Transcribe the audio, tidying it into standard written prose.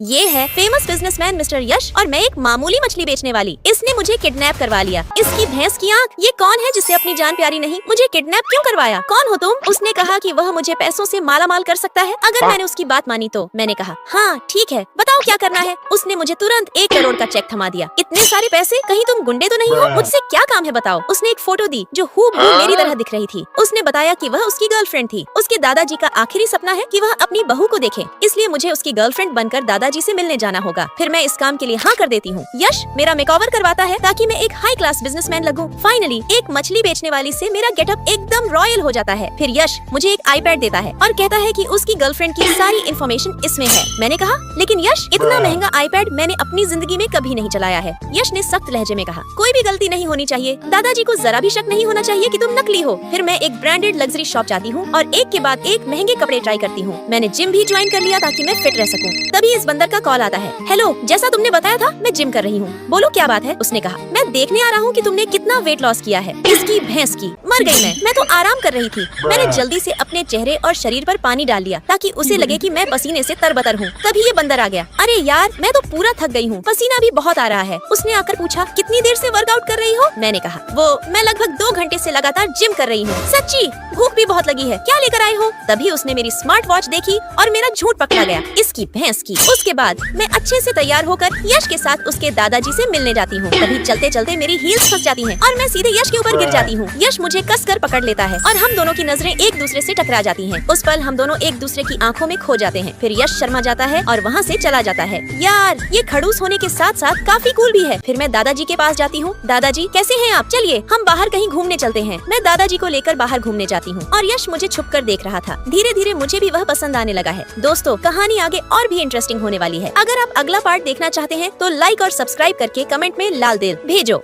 ये है famous businessman mister यश और मैं एक मामूली मछली बेचने वाली। इसने मुझे किडनैप करवा लिया। इसकी भैंस की आंख, ये कौन है जिसे अपनी जान प्यारी नहीं? मुझे किडनैप क्यों करवाया? कौन हो तुम? उसने कहा कि वह मुझे पैसों से माला माल कर सकता है अगर मैंने उसकी बात मानी तो। मैंने कहा हाँ ठीक है, बताओ क्या करना है। उसने मुझे तुरंत 1 करोड़ का चेक थमा दिया। इतने सारे पैसे, कहीं तुम गुंडे तो नहीं हो? मुझसे क्या काम है बताओ। उसने एक फोटो दी जो हूबहू मेरी तरह दिख रही थी। उसने बताया कि वह उसकी गर्लफ्रेंड थी। उसके दादाजी का आखिरी सपना है कि वह अपनी बहू को देखे, इसलिए मुझे उसकी गर्लफ्रेंड बनकर दादाजी से मिलने जाना होगा। फिर मैं इस काम के लिए हाँ कर देती हूँ। यश मेरा मेकओवर करवाता है ताकि मैं एक हाई क्लास बिजनेसमैन लगूं। फाइनली एक मछली बेचने वाली से मेरा गेटअप एकदम रॉयल हो जाता है। फिर यश मुझे एक आईपैड देता है और कहता है कि उसकी गर्लफ्रेंड की सारी इन्फॉर्मेशन इसमें है। मैंने कहा लेकिन यश, इतना महंगा आईपैड मैंने अपनी जिंदगी में कभी नहीं चलाया है। यश ने सख्त लहजे में कहा कोई भी गलती नहीं होनी चाहिए, दादाजी को जरा भी शक नहीं होना चाहिए कि तुम नकली हो। फिर मैं एक ब्रांडेड लग्जरी शॉप जाती हूँ और एक के बाद एक महंगे कपड़े ट्राई करती हूँ। मैंने जिम भी ज्वाइन कर लिया ताकि मैं फिट रह सकूँ। तभी इस बंदर का कॉल आता है। हेलो, जैसा तुमने बताया था मैं जिम कर रही हूँ, बोलो क्या बात है। उसने कहा मैं देखने आ रहा हूँ कि तुमने कितना वेट लॉस किया है। इसकी भैंस की, मर गई मैं तो आराम कर रही थी। मैंने जल्दी से अपने चेहरे और शरीर पर पानी डाल लिया ताकि उसे लगे कि मैं पसीने से तरबतर हूँ। तभी ये बंदर आ गया। अरे यार, मैं तो पूरा थक गई हूँ, पसीना भी बहुत आ रहा है। उसने आकर पूछा कितनी देर से वर्कआउट कर रही हो? मैंने कहा मैं लगभग 2 घंटे से लगातार जिम कर रही हूँ। सच्ची? भूख भी बहुत लगी है, क्या लेकर आए हो? तभी उसने मेरी स्मार्ट वॉच देखी और मेरा झूठ पकड़ा गया, इसकी भैंस की। उसके बाद मैं अच्छे से तैयार होकर यश के साथ उसके दादाजी से मिलने जाती हूँ। तभी चलते चलते मेरी हील्स फंस जाती हैं और मैं सीधे यश के ऊपर गिर जाती हूँ। यश मुझे कसकर पकड़ लेता है और हम दोनों की नजरें एक दूसरे से टकरा जाती हैं। उस पल हम दोनों एक दूसरे की आंखों में खो जाते हैं। फिर यश शर्मा जाता है और वहाँ से चला जाता है। यार, ये खड़ूस होने के साथ साथ काफी कूल भी है। फिर मैं दादाजी के पास जाती हूँ। दादाजी कैसे हैं आप? चलिए हम बाहर कहीं घूमने चलते हैं। मैं दादाजी को लेकर बाहर घूमने जाती हूँ और यश मुझे छुपकर देख रहा था। धीरे धीरे मुझे भी वह पसंद आने लगा है। दोस्तों, कहानी आगे और भी इंटरेस्टिंग होने वाली है। अगर आप अगला पार्ट देखना चाहते हैं तो लाइक और सब्सक्राइब करके कमेंट में लाल दिल भेजो।